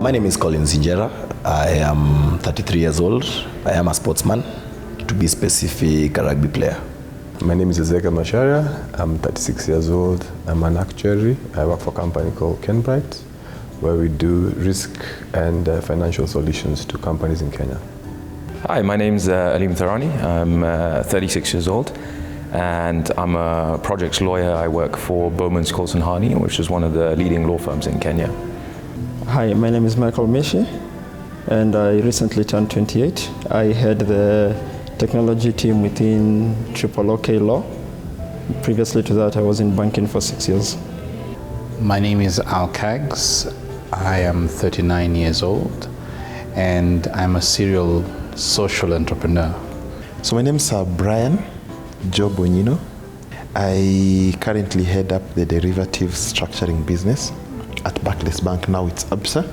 My name is Colin Zinjera. I am 33 years old. I am a sportsman, to be specific, a rugby player. My name is Ezekiel Masharia. I'm 36 years old. I'm an actuary. I work for a company called Kenbright, where we do risk and financial solutions to companies in Kenya. Hi, my name's Alim Tharani. I'm 36 years old and I'm a projects lawyer. I work for Bowman's Coulson Harney, which is one of the leading law firms in Kenya. Hi, my name is Michael Meshi and I recently turned 28. I head the technology team within OK Law. Previously to that, I was in banking for 6 years. My name is Al Kags. I am 39 years old and I'm a serial social entrepreneur. So my name is Brian Job Onyino. I currently head up the derivatives structuring business at Barclays Bank. Now it's ABSA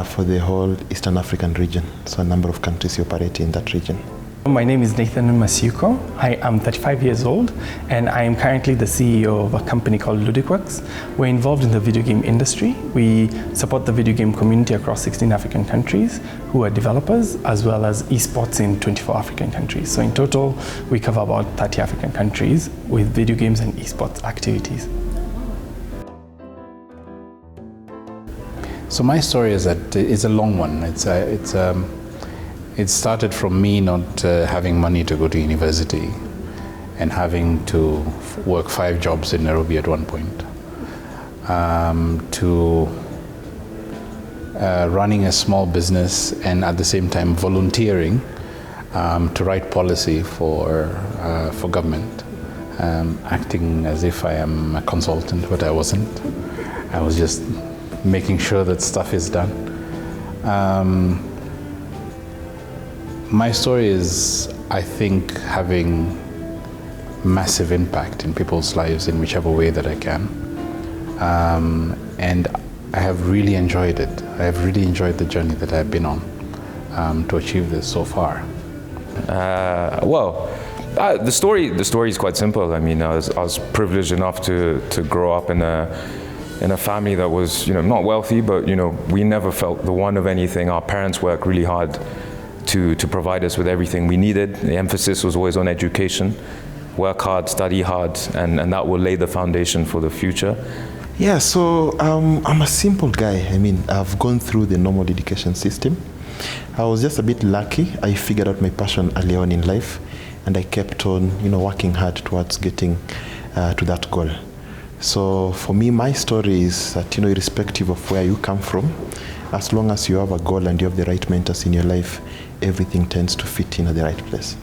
for the whole Eastern African region. So a number of countries operate in that region. My name is Nathan Masiuko. I am 35 years old and I am currently the CEO of a company called Ludicworks. We're involved in the video game industry. We support the video game community across 16 African countries who are developers, as well as esports in 24 African countries. So in total, we cover about 30 African countries with video games and esports activities. So my story is that it's a long one. It started from me not having money to go to university and having to work 5 jobs in Nairobi at one point, to running a small business and at the same time volunteering to write policy for government, acting as if I am a consultant, but I wasn't. I was just making sure that stuff is done. My story is, I think, having massive impact in people's lives in whichever way that I can. And I have really enjoyed it. I have really enjoyed the journey that I've been on to achieve this so far. The story is quite simple. I mean, I was privileged enough to grow up in a family that was, not wealthy, but, we never felt the want of anything. Our parents worked really hard to provide us with everything we needed. The emphasis was always on education. Work hard, study hard, and that will lay the foundation for the future. Yeah, so I'm a simple guy. I mean, I've gone through the normal education system. I was just a bit lucky. I figured out my passion early on in life, and I kept on, working hard towards getting to that goal. So for me, my story is that, irrespective of where you come from, as long as you have a goal and you have the right mentors in your life, everything tends to fit in at the right place.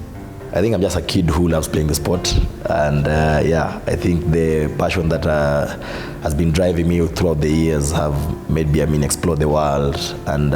I think I'm just a kid who loves playing the sport, and I think the passion that has been driving me throughout the years have made me, explore the world, and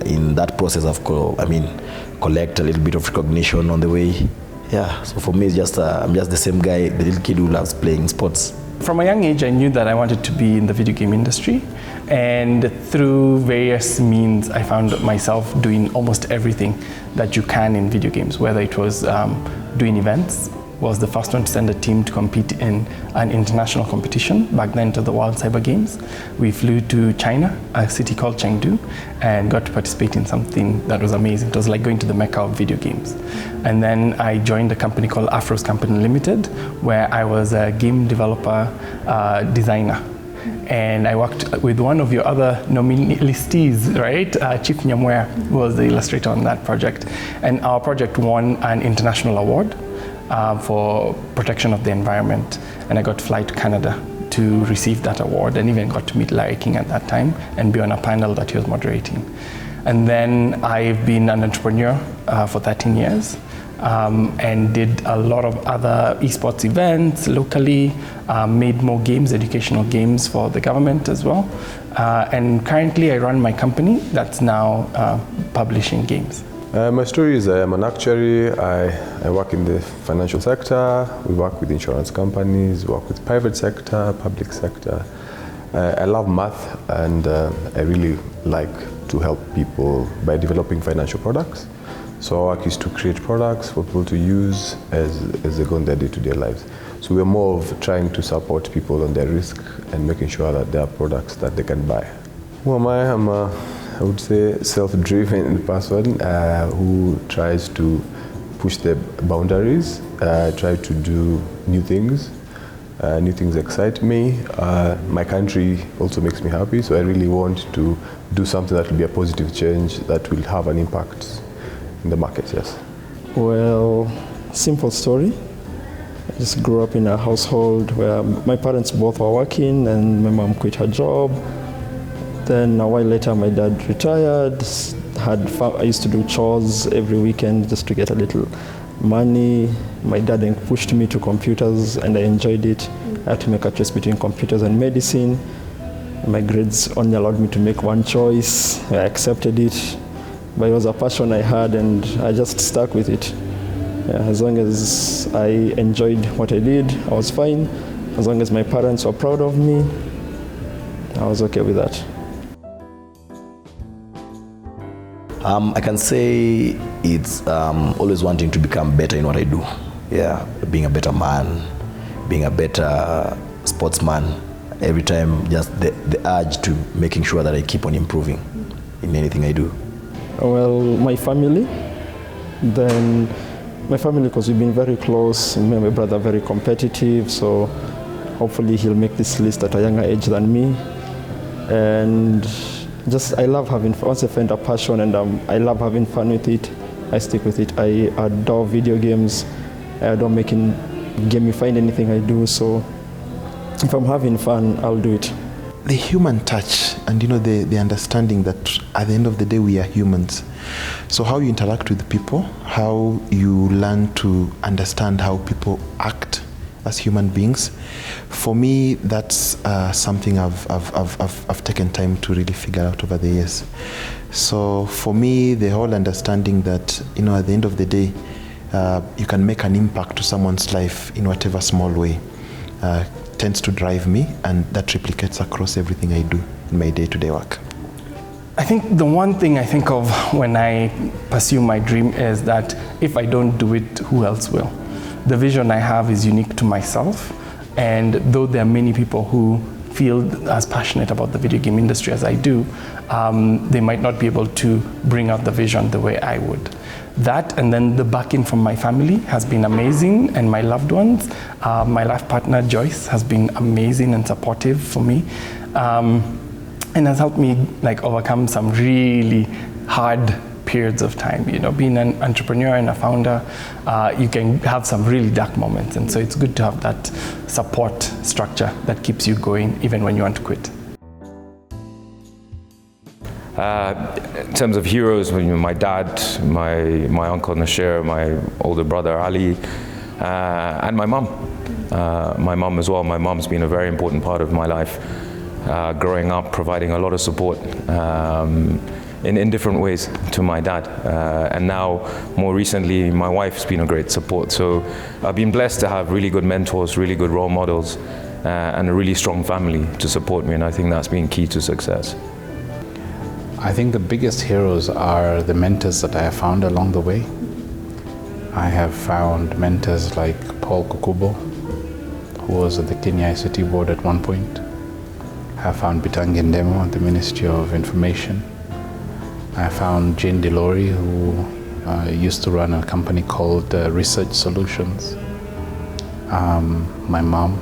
in that process I've collect a little bit of recognition on the way. Yeah, so for me it's just I'm just the same guy, the little kid who loves playing sports. From a young age, I knew that I wanted to be in the video game industry, and through various means, I found myself doing almost everything that you can in video games, whether it was doing events. Was the first one to send a team to compete in an international competition, back then to the World Cyber Games. We flew to China, a city called Chengdu, and got to participate in something that was amazing. It was like going to the Mecca of video games. And then I joined a company called Afros Company Limited, where I was a game developer, designer. And I worked with one of your other listees, right? Chief Nyamwea was the illustrator on that project. And our project won an international award for protection of the environment, and I got to fly to Canada to receive that award, and even got to meet Larry King at that time and be on a panel that he was moderating. And then I've been an entrepreneur for 13 years and did a lot of other esports events locally, made more games, educational games for the government as well. And currently I run my company that's now publishing games. My story is I'm an actuary. I work in the financial sector. We work with insurance companies, work with private sector, public sector. I love math, and I really like to help people by developing financial products. So our work is to create products for people to use as they go in their day-to-day lives. So we're more of trying to support people on their risk and making sure that there are products that they can buy. Who am I? I would say, self-driven person who tries to push the boundaries, try to do new things. New things excite me. My country also makes me happy, so I really want to do something that will be a positive change that will have an impact in the market, yes. Well, simple story. I just grew up in a household where my parents both were working and my mom quit her job. Then a while later my dad retired. I used to do chores every weekend just to get a little money. My dad then pushed me to computers and I enjoyed it. I had to make a choice between computers and medicine. My grades only allowed me to make one choice. I accepted it. But it was a passion I had and I just stuck with it. Yeah, as long as I enjoyed what I did, I was fine. As long as my parents were proud of me, I was okay with that. I can say it's always wanting to become better in what I do. Yeah, being a better man, being a better sportsman. Every time, just the urge to making sure that I keep on improving in anything I do. Well, my family. Then my family, because we've been very close. Me and my brother are very competitive, so hopefully he'll make this list at a younger age than me. And just, I love having fun. Once I find a passion and I love having fun with it, I stick with it. I adore video games. I adore gamifying anything I do. So if I'm having fun, I'll do it. The human touch and the understanding that at the end of the day we are humans. So how you interact with people, how you learn to understand how people act as human beings. For me, that's something I've taken time to really figure out over the years. So for me, the whole understanding that at the end of the day, you can make an impact to someone's life in whatever small way tends to drive me, and that replicates across everything I do in my day-to-day work. I think the one thing I think of when I pursue my dream is that if I don't do it, who else will? The vision I have is unique to myself, and though there are many people who feel as passionate about the video game industry as I do, they might not be able to bring out the vision the way I would. That and then the backing from my family has been amazing, and my loved ones. My life partner Joyce has been amazing and supportive for me, and has helped me overcome some really hard periods of time. Being an entrepreneur and a founder, you can have some really dark moments, and so it's good to have that support structure that keeps you going even when you want to quit. In terms of heroes, my dad, my uncle Nasher, my older brother Ali, and my mum. My mum as well. My mum's been a very important part of my life, growing up, providing a lot of support in different ways to my dad. And now, more recently, my wife's been a great support. So I've been blessed to have really good mentors, really good role models, and a really strong family to support me, and I think that's been key to success. I think the biggest heroes are the mentors that I have found along the way. I have found mentors like Paul Kukubo, who was at the Kenya ICT board at one point. I have found Bitangi Ndemo at the Ministry of Information. I found Jane Delori, who used to run a company called Research Solutions. My mom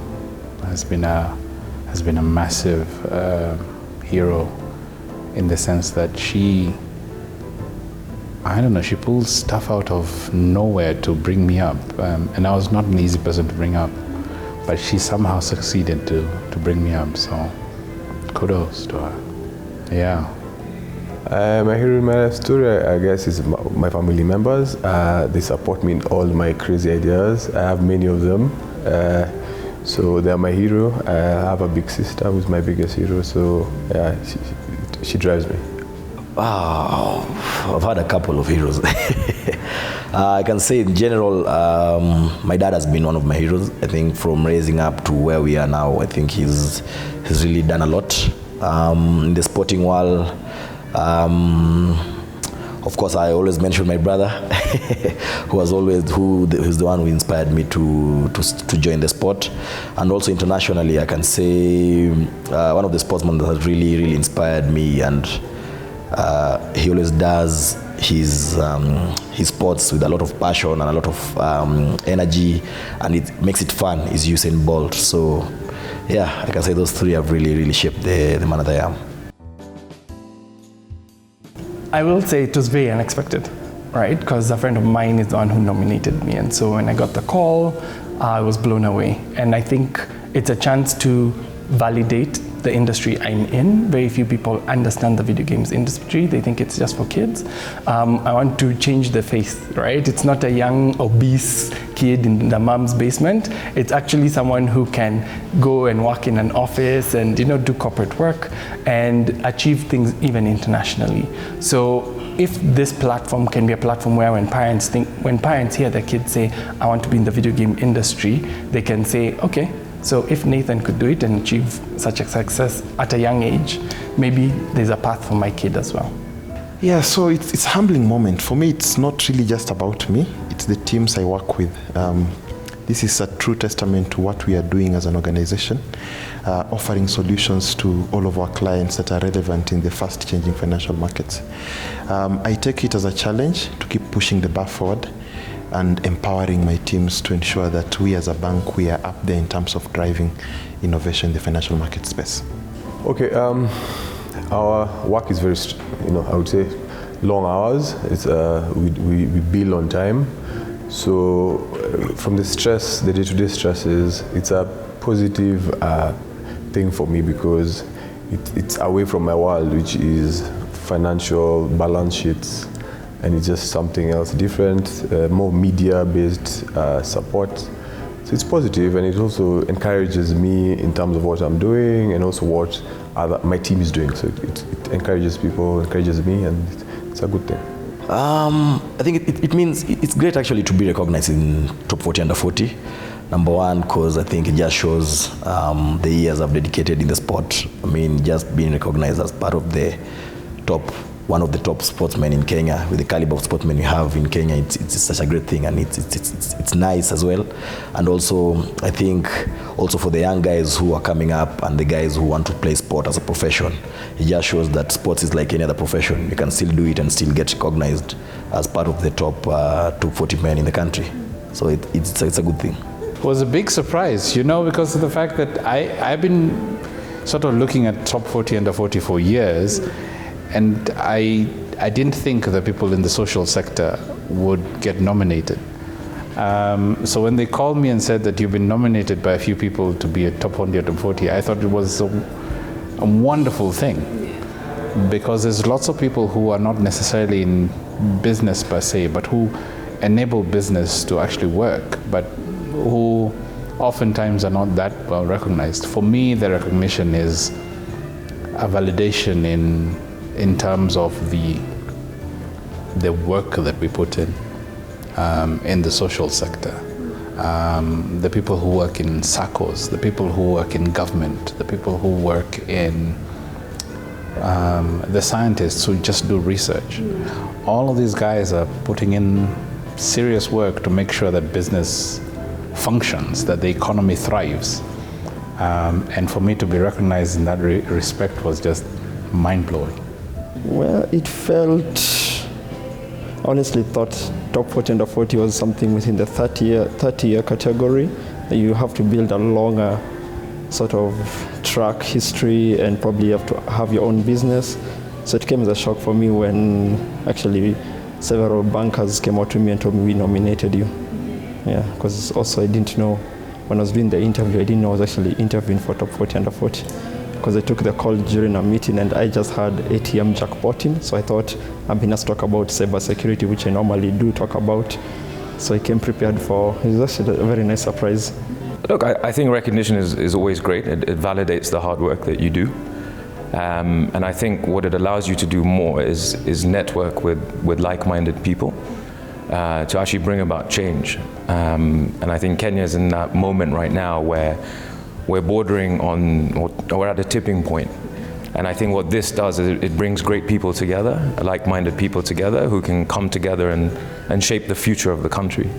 has been a massive hero, in the sense that she pulls stuff out of nowhere to bring me up. And I was not an easy person to bring up, but she somehow succeeded to bring me up. So kudos to her. Yeah. My hero in my life story, I guess, is my family members. They support me in all my crazy ideas. I have many of them. So they're my hero. I have a big sister who's my biggest hero. So yeah, she drives me. Wow, I've had a couple of heroes. I can say in general, my dad has been one of my heroes. I think from raising up to where we are now, I think he's really done a lot. In the sporting world, Of course, I always mention my brother, who's the one who inspired me to join the sport. And also internationally, I can say one of the sportsmen that has really inspired me, and he always does his sports with a lot of passion and a lot of energy, and it makes it fun, is Usain Bolt. So yeah, I can say those three have really shaped the man that I am. I will say it was very unexpected, right? Because a friend of mine is the one who nominated me. And so when I got the call, I was blown away. And I think it's a chance to validate the industry I'm in. Very few people understand the video games industry. They think it's just for kids. I want to change the face, right? It's not a young, obese kid in the mom's basement. It's actually someone who can go and work in an office and, you know, do corporate work and achieve things even internationally. So if this platform can be a platform where when parents hear their kids say, I want to be in the video game industry, they can say, okay, so if Nathan could do it and achieve such a success at a young age, maybe there's a path for my kid as well. Yeah, so it's a humbling moment. For me, it's not really just about me. It's the teams I work with. This is a true testament to what we are doing as an organization, offering solutions to all of our clients that are relevant in the fast-changing financial markets. I take it as a challenge to keep pushing the bar forward and empowering my teams to ensure that we as a bank, we are up there in terms of driving innovation in the financial market space. Okay, our work is very, I would say, long hours. It's we bill on time. So from the stress, the day-to-day stresses, it's a positive thing for me because it's away from my world, which is financial balance sheets, and it's just something else different, more media-based support. So it's positive, and it also encourages me in terms of what I'm doing and also what my team is doing. So it encourages people, encourages me, and it's a good thing. I think it means it's great actually to be recognized in top 40 under 40. Number one, because I think it just shows the years I've dedicated in the sport. I mean, just being recognized as part of one of the top sportsmen in Kenya, with the caliber of sportsmen we have in Kenya, it's such a great thing, and it's nice as well. And also, I think also for the young guys who are coming up and the guys who want to play sport as a profession, it just shows that sports is like any other profession. You can still do it and still get recognized as part of the top 40 men in the country. So it's a good thing. It was a big surprise, because of the fact that I've been sort of looking at top 40 under 40 for years, and I didn't think that people in the social sector would get nominated. So when they called me and said that you've been nominated by a few people to be a top 140, I thought it was a wonderful thing, because there's lots of people who are not necessarily in business per se, but who enable business to actually work, but who oftentimes are not that well recognized. For me, the recognition is a validation in terms of the work that we put in the social sector. The people who work in SACCOs, the people who work in government, the people who work in the scientists who just do research. All of these guys are putting in serious work to make sure that business functions, that the economy thrives. And for me to be recognized in that respect was just mind-blowing. Well, it felt, honestly thought top 40 under 40 was something within the 30-year category. You have to build a longer sort of track history and probably have to have your own business. So it came as a shock for me when actually several bankers came out to me and told me, we nominated you. Yeah, because also I didn't know, when I was doing the interview, I didn't know I was actually interviewing for top 40 under 40. Because I took the call during a meeting and I just had ATM jackpotting. So I thought I'm going to talk about cybersecurity, which I normally do talk about. So I came prepared for, it was actually a very nice surprise. Look, I think recognition is always great. It validates the hard work that you do. And I think what it allows you to do more is network with like-minded people to actually bring about change. And I think Kenya's in that moment right now where we're bordering on, or we're at a tipping point And I think what this does is it brings great people together, like-minded people together who can come together and shape the future of the country.